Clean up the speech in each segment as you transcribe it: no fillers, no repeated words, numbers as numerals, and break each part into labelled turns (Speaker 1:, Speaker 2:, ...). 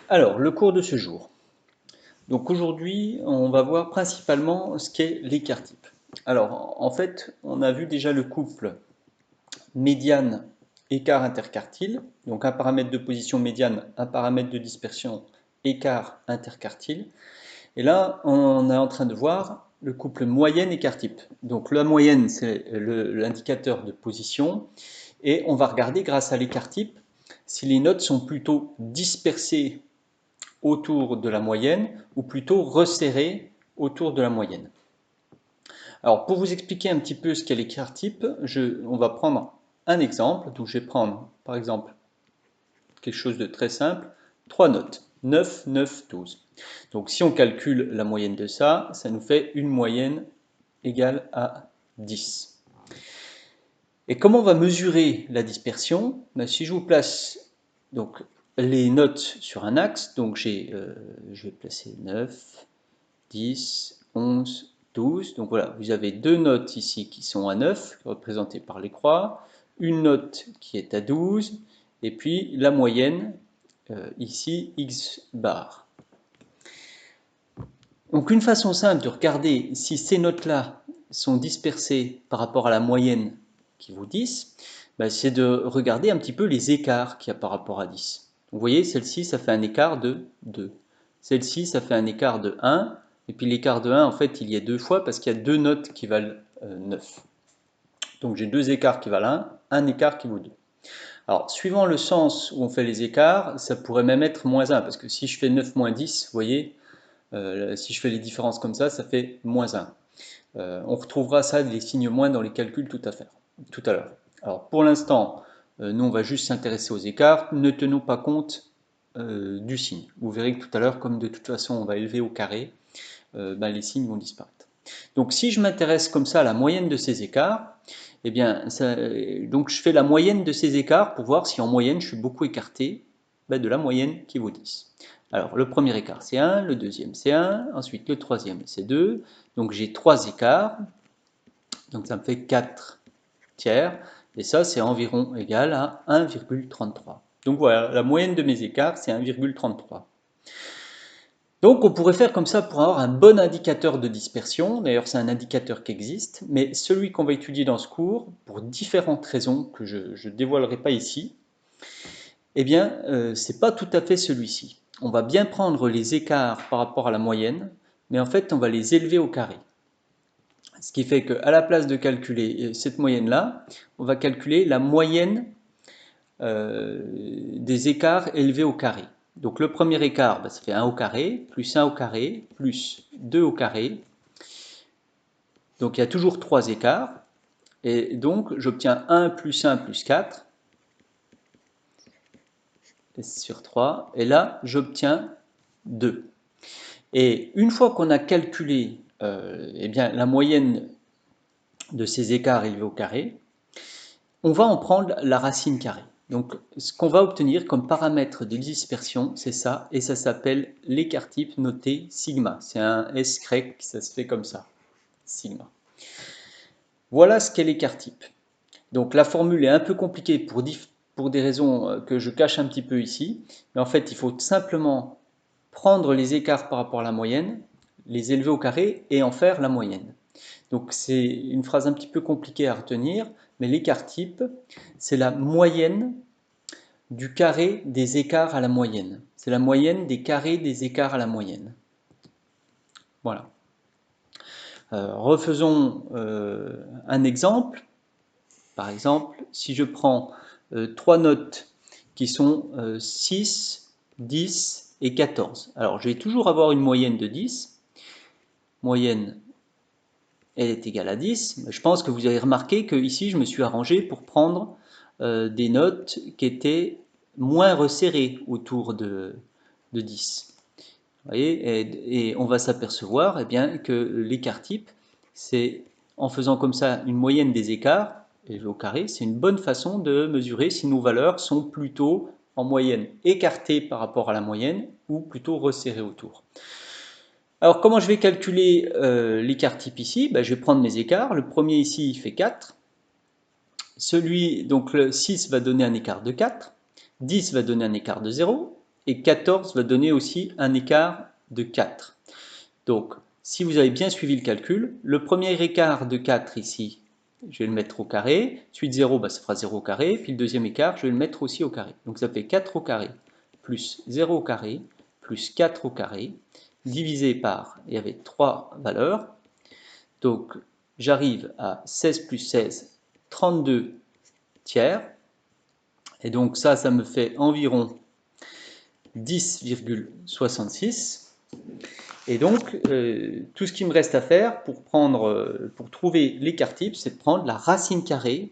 Speaker 1: Alors, le cours de ce jour. Donc aujourd'hui, on va voir principalement ce qu'est l'écart type. Alors, en fait, on a vu déjà le couple médiane écart interquartile. Donc un paramètre de position médiane, un paramètre de dispersion écart interquartile. Et là, on est en train de voir le couple moyenne écart type. Donc la moyenne, c'est l'indicateur de position. Et on va regarder grâce à l'écart type si les notes sont plutôt dispersées autour de la moyenne ou plutôt resserré autour de la moyenne. Alors pour vous expliquer un petit peu ce qu'est l'écart type, on va prendre un exemple. Donc je vais prendre par exemple quelque chose de très simple, 3 notes, 9, 9, 12. Donc si on calcule la moyenne de ça, ça nous fait une moyenne égale à 10. Et comment on va mesurer la dispersion? Si je vous place donc, les notes sur un axe, donc je vais placer 9, 10, 11, 12. Donc voilà, vous avez deux notes ici qui sont à 9, représentées par les croix, une note qui est à 12, et puis la moyenne, ici, x bar. Donc une façon simple de regarder si ces notes-là sont dispersées par rapport à la moyenne qui vaut 10, c'est de regarder un petit peu les écarts qu'il y a par rapport à 10. Vous voyez, celle-ci, ça fait un écart de 2. Celle-ci, ça fait un écart de 1. Et puis l'écart de 1, en fait, il y a deux fois parce qu'il y a deux notes qui valent 9. Donc j'ai deux écarts qui valent 1, un écart qui vaut 2. Alors, suivant le sens où on fait les écarts, ça pourrait même être moins 1, parce que si je fais 9 moins 10, vous voyez, si je fais les différences comme ça fait moins 1. On retrouvera ça, des signes moins dans les calculs tout à l'heure. Alors pour l'instant, nous on va juste s'intéresser aux écarts, ne tenons pas compte du signe. Vous verrez que tout à l'heure, comme de toute façon on va élever au carré, les signes vont disparaître. Donc si je m'intéresse comme ça à la moyenne de ces écarts, eh bien, donc je fais la moyenne de ces écarts pour voir si en moyenne je suis beaucoup écarté de la moyenne qui vaut 10. Alors le premier écart c'est 1, le deuxième c'est 1, ensuite le troisième c'est 2, donc j'ai 3 écarts, donc ça me fait 4 tiers, et ça c'est environ égal à 1,33. Donc voilà, la moyenne de mes écarts c'est 1,33. Donc on pourrait faire comme ça pour avoir un bon indicateur de dispersion, d'ailleurs c'est un indicateur qui existe, mais celui qu'on va étudier dans ce cours, pour différentes raisons que je ne dévoilerai pas ici, eh bien c'est pas tout à fait celui-ci. On va bien prendre les écarts par rapport à la moyenne, mais en fait on va les élever au carré. Ce qui fait qu'à la place de calculer cette moyenne-là, on va calculer la moyenne des écarts élevés au carré. Donc le premier écart, ça fait 1 au carré, plus 1 au carré, plus 2 au carré. Donc il y a toujours 3 écarts. Et donc j'obtiens 1 plus 1 plus 4 sur 3. Et là, j'obtiens 2. Et une fois qu'on a calculé la moyenne de ces écarts élevés au carré, on va en prendre la racine carrée. Donc ce qu'on va obtenir comme paramètre de dispersion, c'est ça, et ça s'appelle l'écart type noté sigma. C'est un S grec, ça se fait comme ça, sigma. Voilà ce qu'est l'écart type. Donc la formule est un peu compliquée pour des raisons que je cache un petit peu ici, mais en fait il faut simplement prendre les écarts par rapport à la moyenne, les élever au carré et en faire la moyenne. Donc c'est une phrase un petit peu compliquée à retenir, mais l'écart type, c'est la moyenne du carré des écarts à la moyenne. C'est la moyenne des carrés des écarts à la moyenne. Voilà. Refaisons un exemple. Par exemple, si je prends 3 notes qui sont 6, 10 et 14. Alors, je vais toujours avoir une moyenne de 10. Moyenne, elle est égale à 10. Je pense que vous avez remarqué que ici, je me suis arrangé pour prendre des notes qui étaient moins resserrées autour de 10. Vous voyez, et on va s'apercevoir que l'écart type, c'est en faisant comme ça une moyenne des écarts, élevés au carré, c'est une bonne façon de mesurer si nos valeurs sont plutôt en moyenne écartées par rapport à la moyenne ou plutôt resserrées autour. Alors comment je vais calculer l'écart type ici? Je vais prendre mes écarts. Le premier ici il fait 4. Donc le 6 va donner un écart de 4. 10 va donner un écart de 0. et 14 va donner aussi un écart de 4. Donc, si vous avez bien suivi le calcul, le premier écart de 4 ici, je vais le mettre au carré, suite 0, bah, ça fera 0 au carré, puis le deuxième écart, je vais le mettre aussi au carré. Donc ça fait 4 au carré, plus 0 au carré, plus 4 au carré, divisé par, il y avait 3 valeurs, donc j'arrive à 16 plus 16, 32 tiers, et donc ça me fait environ 10,66. Et donc, tout ce qui me reste à faire pour trouver l'écart type, c'est de prendre la racine carrée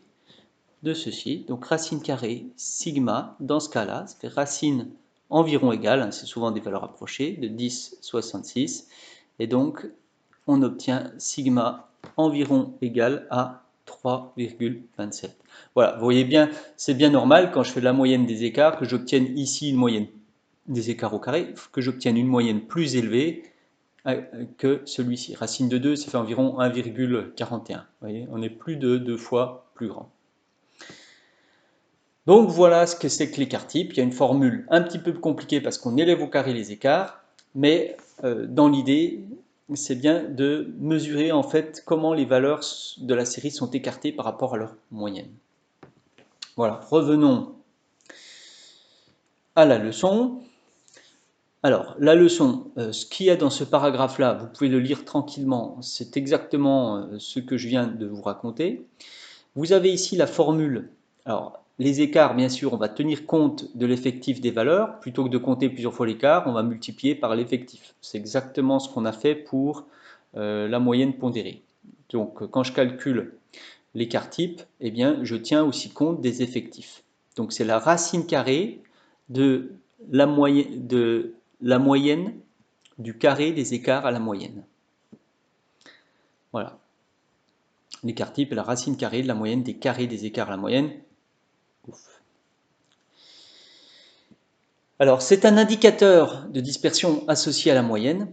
Speaker 1: de ceci. Donc, racine carrée sigma, dans ce cas-là, ça fait racine environ égale, hein, c'est souvent des valeurs approchées, de 10,66. Et donc, on obtient sigma environ égal à 3,27. Voilà, vous voyez bien, c'est bien normal quand je fais la moyenne des écarts que j'obtienne ici une moyenne des écarts au carré, que j'obtienne une moyenne plus élevée que celui-ci. Racine de 2, ça fait environ 1,41. Vous voyez, on est plus de 2 fois plus grand. Donc voilà ce que c'est que l'écart type. Il y a une formule un petit peu compliquée parce qu'on élève au carré les écarts, mais dans l'idée, c'est bien de mesurer en fait comment les valeurs de la série sont écartées par rapport à leur moyenne. Voilà, revenons à la leçon. Alors, la leçon, ce qu'il y a dans ce paragraphe-là, vous pouvez le lire tranquillement, c'est exactement ce que je viens de vous raconter. Vous avez ici la formule. Alors, les écarts, bien sûr, on va tenir compte de l'effectif des valeurs. Plutôt que de compter plusieurs fois l'écart, on va multiplier par l'effectif. C'est exactement ce qu'on a fait pour la moyenne pondérée. Donc, quand je calcule l'écart type, eh bien, je tiens aussi compte des effectifs. Donc, c'est la racine carrée de la moyenne du carré des écarts à la moyenne. Voilà. L'écart type est la racine carrée de la moyenne des carrés des écarts à la moyenne. Ouf. Alors, c'est un indicateur de dispersion associé à la moyenne.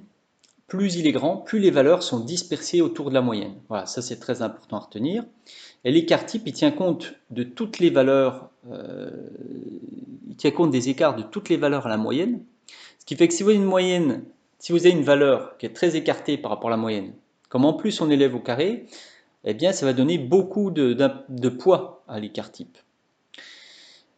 Speaker 1: Plus il est grand, plus les valeurs sont dispersées autour de la moyenne. Voilà, ça c'est très important à retenir. Et l'écart type, il tient compte de toutes les valeurs, il tient compte des écarts de toutes les valeurs à la moyenne. Ce qui fait que si vous avez une moyenne, si vous avez une valeur qui est très écartée par rapport à la moyenne, comme en plus on élève au carré, eh bien ça va donner beaucoup de poids à l'écart type.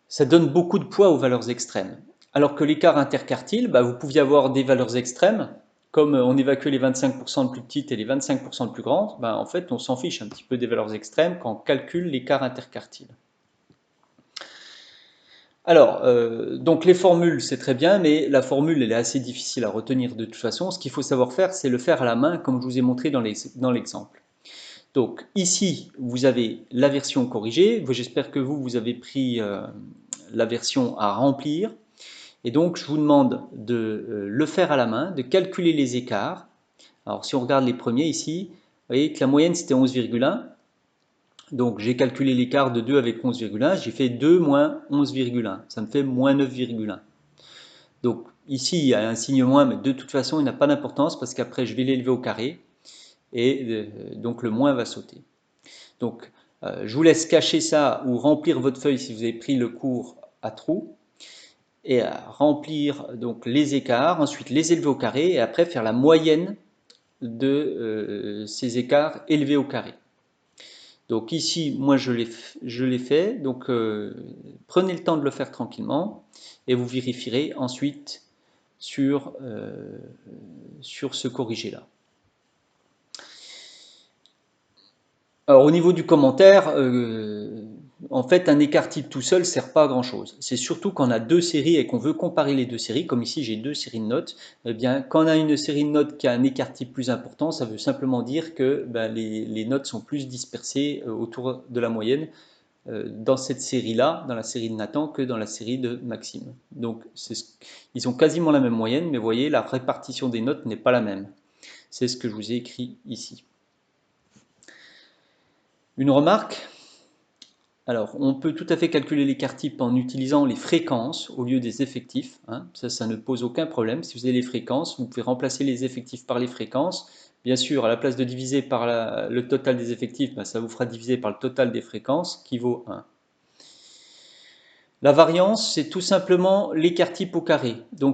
Speaker 1: Ça donne beaucoup de poids aux valeurs extrêmes. Alors que l'écart interquartile, bah, vous pouviez avoir des valeurs extrêmes, comme on évacue les 25% de plus petites et les 25% de plus grandes, bah, en fait on s'en fiche un petit peu des valeurs extrêmes quand on calcule l'écart interquartile. Alors, donc les formules, c'est très bien, mais la formule, elle est assez difficile à retenir de toute façon. Ce qu'il faut savoir faire, c'est le faire à la main, comme je vous ai montré dans l'exemple. Donc ici, vous avez la version corrigée. J'espère que vous avez pris la version à remplir. Et donc, je vous demande de le faire à la main, de calculer les écarts. Alors, si on regarde les premiers ici, vous voyez que la moyenne, c'était 11,1. Donc, j'ai calculé l'écart de 2 avec 11,1. J'ai fait 2 moins 11,1. Ça me fait moins 9,1. Donc, ici, il y a un signe moins, mais de toute façon, il n'a pas d'importance parce qu'après, je vais l'élever au carré. Et donc, le moins va sauter. Donc, je vous laisse cacher ça ou remplir votre feuille si vous avez pris le cours à trous. Et à remplir donc les écarts, ensuite les élever au carré et après faire la moyenne de ces écarts élevés au carré. Donc ici, moi je l'ai fait, donc prenez le temps de le faire tranquillement et vous vérifierez ensuite sur ce corrigé-là. Alors au niveau du commentaire, en fait un écart type tout seul ne sert pas à grand chose. C'est surtout quand on a deux séries et qu'on veut comparer les deux séries, comme ici j'ai deux séries de notes, eh bien quand on a une série de notes qui a un écart type plus important, ça veut simplement dire que les notes sont plus dispersées autour de la moyenne dans cette série-là, dans la série de Nathan, que dans la série de Maxime. Donc ils ont quasiment la même moyenne, mais vous voyez la répartition des notes n'est pas la même. C'est ce que je vous ai écrit ici. Une remarque, alors on peut tout à fait calculer l'écart type en utilisant les fréquences au lieu des effectifs, hein. Ça ne pose aucun problème. Si vous avez les fréquences, vous pouvez remplacer les effectifs par les fréquences. Bien sûr, à la place de diviser par le total des effectifs, ça vous fera diviser par le total des fréquences qui vaut 1. La variance, c'est tout simplement l'écart type au carré. Donc